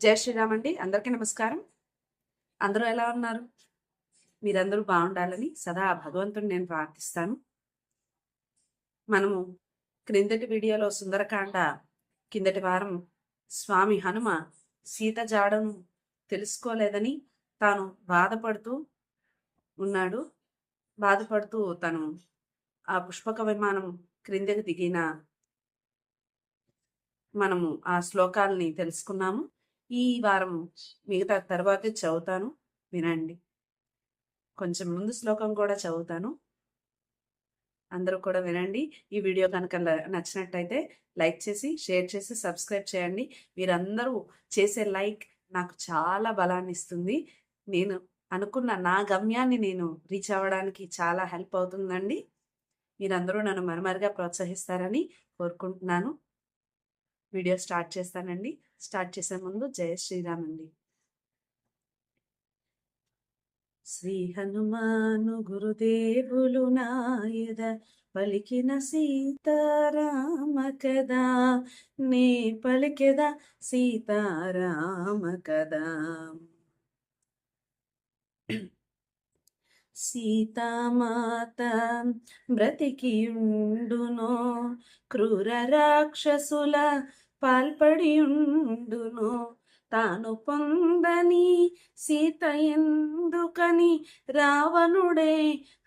జై శ్రీరామ్ అండి. అందరికీ నమస్కారం. అందరూ ఎలా ఉన్నారు? మీరందరూ బాగుండాలని సదా భగవంతుని నేను ప్రార్థిస్తాను. మనము క్రిందటి వీడియోలో సుందరకాండ కిందటి వారం స్వామి హనుమ సీత జాడను తెలుసుకోలేదని తాను బాధపడుతూ ఉన్నాడు. బాధపడుతూ తను ఆ పుష్పక విమానం క్రిందకి దిగిన మనము ఆ శ్లోకాలని తెలుసుకున్నాము. ఈ వారం మిగతా తర్వాతే చదువుతాను, వినండి. కొంచెం ముందు శ్లోకం కూడా చదువుతాను, అందరూ కూడా వినండి. ఈ వీడియో కనుక నచ్చినట్టయితే లైక్ చేసి, షేర్ చేసి, సబ్స్క్రైబ్ చేయండి. మీరందరూ చేసే లైక్ నాకు చాలా బలాన్ని ఇస్తుంది. నేను అనుకున్న నా గమ్యాన్ని నేను రీచ్ అవ్వడానికి చాలా హెల్ప్ అవుతుందండి. మీరందరూ నన్ను మరమరిగా ప్రోత్సహిస్తారని కోరుకుంటున్నాను. వీడియో స్టార్ట్ చేస్తానండి. స్టార్ట్ చేసే ముందు జయ శ్రీరామ్ అండి. శ్రీ హనుమాను గురుదేవులు నాయద పలికిన సీతారామ కదా, నే పలికెద సీతారామ కదా. సీతామాత బ్రతికియుండునో, క్రూర రాక్షసుల పాల్పడియుండునో, తాను పొందని సీత ఎందుకని రావణుడే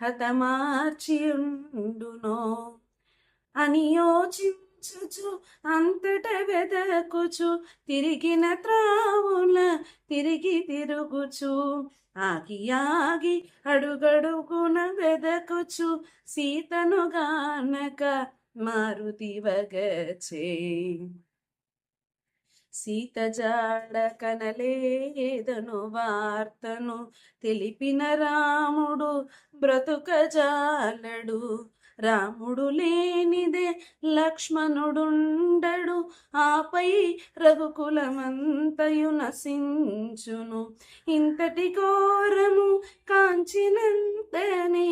హతమార్చియుండునో అని యోచించుచు అంతట వెదకుచు తిరిగిన త్రావుల తిరిగి తిరుగుచు ఆగి ఆగి అడుగడుగున వెదకుచు సీతను గానక మారుతి వగచే. సీత జాడ కనలేదను వార్తను తెలిపిన రాముడు బ్రతుకజాలడు. రాముడు లేనిదే లక్ష్మణుడుండడు, ఆపై రఘుకులమంతయు నశించును. ఇంతటి ఘోరము కాంచినంతనే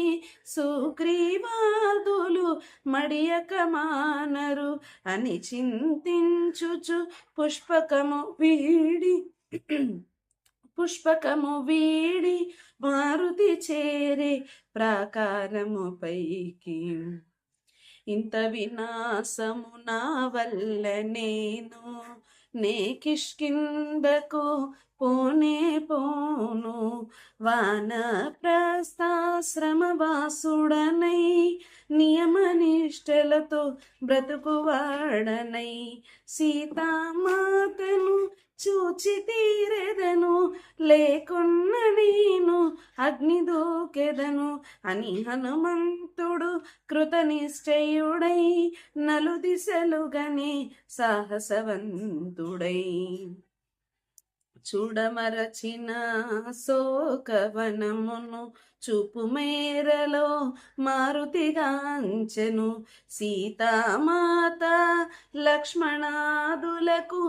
సుగ్రీవాదులు మడియక మానరు అని చింతించుచు పుష్పకము వీడి మారుతి చేరే ప్రాకారము పైకి. ఇంత వినాశము నా వల్ల నే కిష్కిందకు పోనే పోను. వానప్రస్థాశ్రమవాసుడనై నియమనిష్టలతో బ్రతుకువాడనై సీతామాతను చూచి తీరెదను, లేకున్న నేను అగ్ని దూకెదను అని హనుమంతుడు కృతనిశ్చయుడై నలుదిశలుగనే సాహసవంతుడై చూడమరచిన శోకవనమును చూపు మేరలో మారుతిగాంచెను. సీతామాత లక్ష్మణాదులకు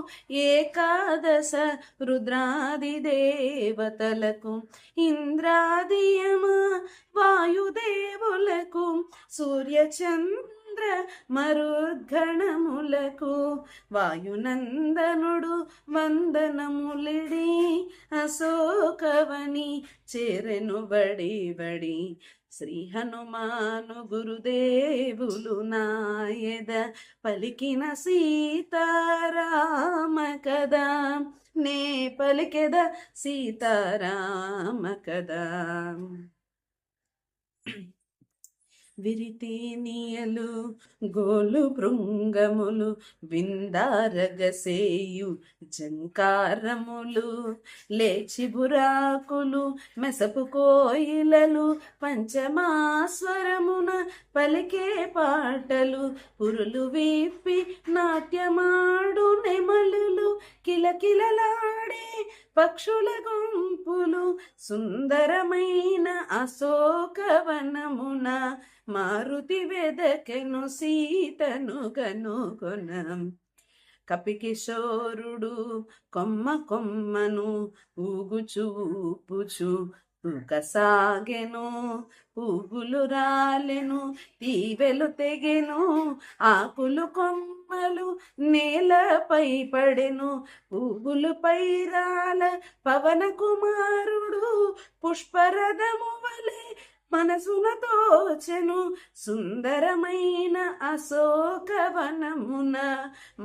ఏకాదశ రుద్రాది దేవతలకు ఇంద్రాదియమ వాయుదేవులకు సూర్యచంద్ర మరుద్గణములకు వాయునందనుడు వందనములిడి అశోకవని చేరెను బడి బడి. శ్రీ హనుమాను గురుదేవులు నాయద పలికిన సీతారామ కదా, నే పలికెద సీతారామ కదా. విరితేనియలు గోలు భృంగములు విందారగసేయు జంకారములు లేచి బురాకులు మెసపు కోయిలలు పంచమాస్వరమున పలికే పాటలు పురులు విప్పి నాట్యమాడు నెమలులు కిలకిలలాడే పక్షుల గుంపులు సుందరమైన అశోకవనమున మారుతి వెదకెను సీతను కనుగొన. కపికిశోరుడు కొమ్మ కొమ్మను ఊగుచూపుచు ఊకసాగెను, పువ్వులు రాలెను, తీవెలు తెగెను, ఆకులు కొమ్మలు నేలపై పడెను. పువ్వులు పైరాల పవన కుమారుడు పుష్పరథము వలె మనసున తోచెను. సుందరమైన అశోకవనమున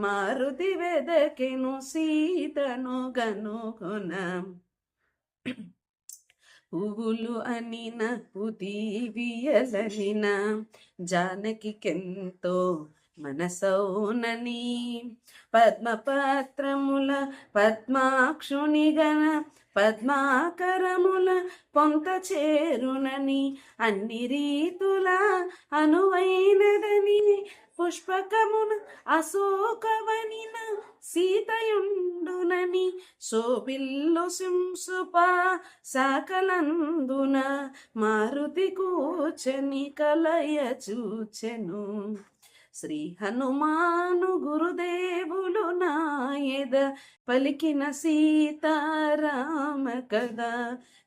మారుతి వెదకెను సీతను గనుకొన. పువ్వులు అనిన పుదీవియలనిన జానకికెంతో మనసౌనని. పద్మపత్రముల పద్మాక్షునిగన పద్మాకరముల పొంత చేరునని. అన్ని రీతుల అనువైనదని పుష్పకమున అశోకవనిన సీతయుండునని. శోభిల్లు సింసుప సాకలందున మారుతి కూచని కలయ చూచెను. శ్రీ హనుమాను గురుదేవులు నాయద పలికిన సీతారామ కదా,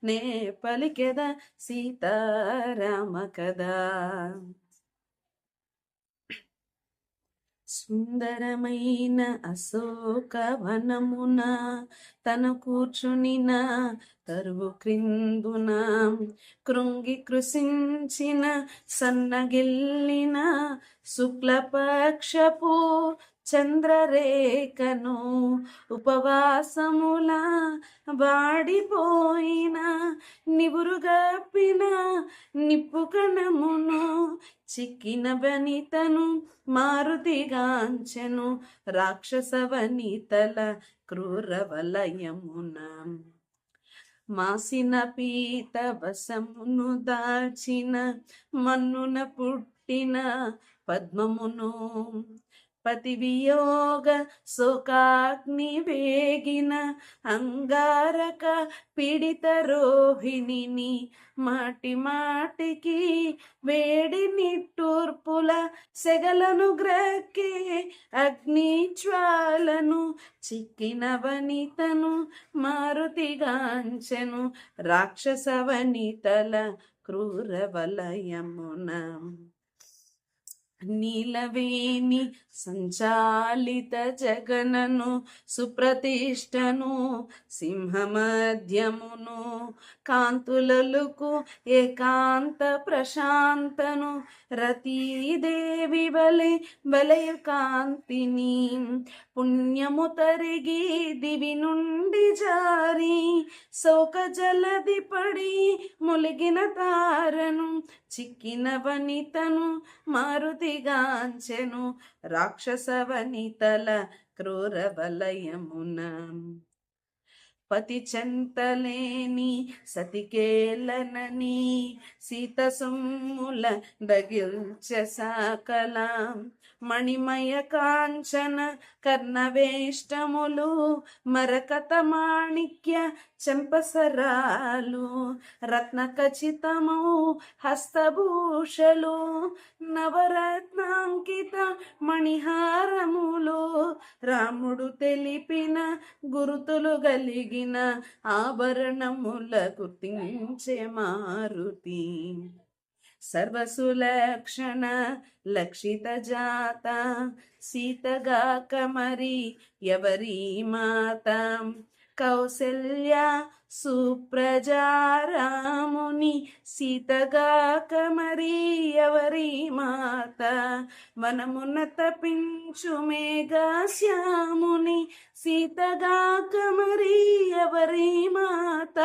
నే పలికెద సీతారామ కదా. సుందరమైన అశోకవనమున తను కూర్చునిన తరువు క్రిందున కృంగి కృశించిన సన్నగిల్లిన శుక్లపక్షపు చంద్రరేఖను ఉపవాసముల వాడిపోయిన నివురుగప్పిన నిప్పు కణమును చిక్కిన వనితను మారుతిగాంచెను. రాక్షస వనితల క్రూర వలయమున మాసిన పీత వశమును దాల్చిన మన్నున పుట్టిన పద్మమును పతివియోగ శోకాగ్ని వేగిన అంగారక పీడిత రోహిణిని మాటి మాటికి వేడి నిట్టూర్పుల సెగలను గ్రక్కే అగ్నిజ్వాలను చిక్కిన వనితను మారుతిగాంచెను. రాక్షస వనితల క్రూర వలయమున నీలవేణి సంచాలిత జగనను సుప్రతిష్టను సింహమధ్యమును కాంతులలుకు ఏకాంత ప్రశాంతను రతీదేవి వలె వలయ కాంతిని పుణ్యము తరిగి దివి నుండి జారి శోక జలది పడి ములిగిన తారను చిక్కిన వనితను మారుతిగాంచెను. రాక్షస వనితల క్రూర వలయమున పతి చెంతలేని సతికేలనని సీత సొమ్ముల దగిల్చ సాకల మణిమయ కాంచన కర్ణవేష్టములు మరకత మాణిక్య చెంపసరాలు రత్న ఖచ్చితము హస్తభూషలు నవరత్నాంకిత మణిహారములు రాముడు తెలిపిన గురుతులు గలిగిన ఆభరణముల గుర్తించే మారుతి. సర్వసులక్షణ లక్షిత జాత సీతగాక మరి ఎవరి మాత కౌసల్య సుప్రజారాముని సీతగాక మరి ఎవరి మాత వనమున తపించు మేఘశ్యాముని సీతగాక మరి ఎవరి మాత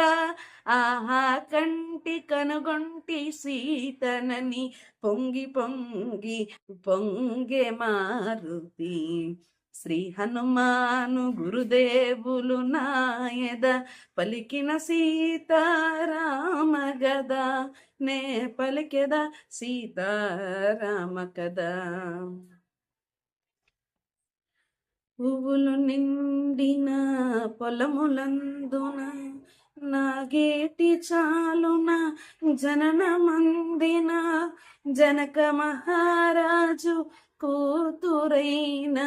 ఆహా కంటి కనుగొంటి సీతనని పొంగి పొంగి పొంగే మారుతి. శ్రీ హనుమాను గురుదేవులు నాయద పలికిన సీతారామ గదా, నే పలికెద సీతారామ కదా. పువ్వులు నిండిన పొలములందున నాగేటి చాలున జనన మందిన జనక మహారాజు కూతురైన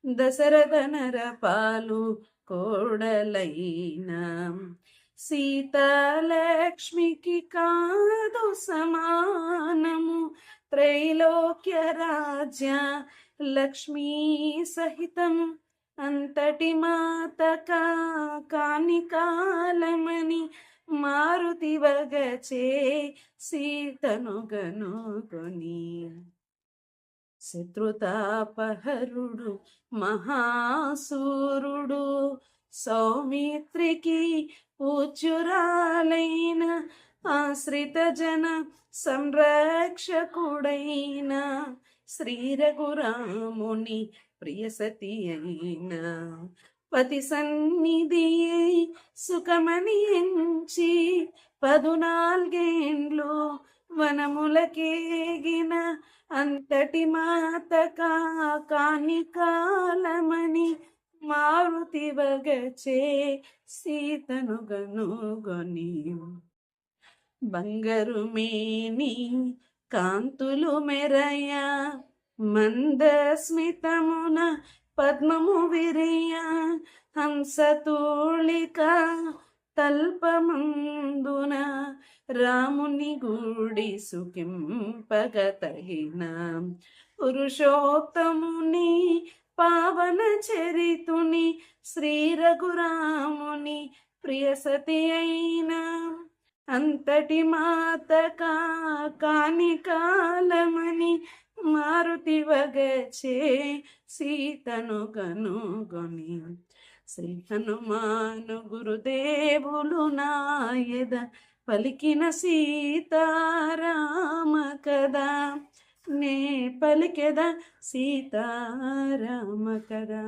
దశరథ నరపాలు కోడలైన సీతాలక్ష్మికి కాదు సమానము, త్రైలోక్య రాజ్య లక్ష్మీ సహితం. అంతటి మాత కాని కాలమని మారుతి వగచే సీతను గనుకొని. శత్రుతాపహరుడు మహాసూరుడు, సౌమిత్రికి పూజ్యురాలైన ఆశ్రిత జన సంరక్షకుడైన శ్రీ రఘురాముని ప్రియసతి అయిన పతి సన్నిధియే సుఖమని ఎంచి 14 వనములకేగిన అంతటి మాత కాని కాలమని మారుతి వగచే సీతను గనుగొని. బంగారు మేని కాంతులు మెరయ, మందస్మితమున పద్మము విరియ, హంసతూళిక తల్పమందున రాముని గుడి సుఖింపగ తగిన. పురుషోత్తముని పావన చరితుని శ్రీ రఘురాముని ప్రియసతి అయిన అంతటి మాత కాని కాలమని మారుతి వగచే సీతను కనుగొని. శ్రీ హనుమాను గురుదేవులు నాయద పలికిన సీతారామ కదా, నే పలికెద సీతారామ కదా.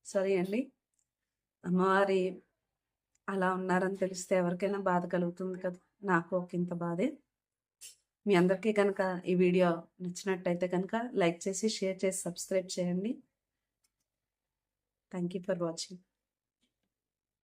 సరే అండి, అమ్మవారి అలా ఉన్నారని తెలిస్తే ఎవరికైనా బాధ కలుగుతుంది కదా, నాకు ఒకంత బాధే. మీ అందరికీ కనుక ఈ వీడియో నచ్చినట్టయితే కనుక లైక్ చేసి, షేర్ చేసి, సబ్స్క్రైబ్ చేయండి. Thank you for watching.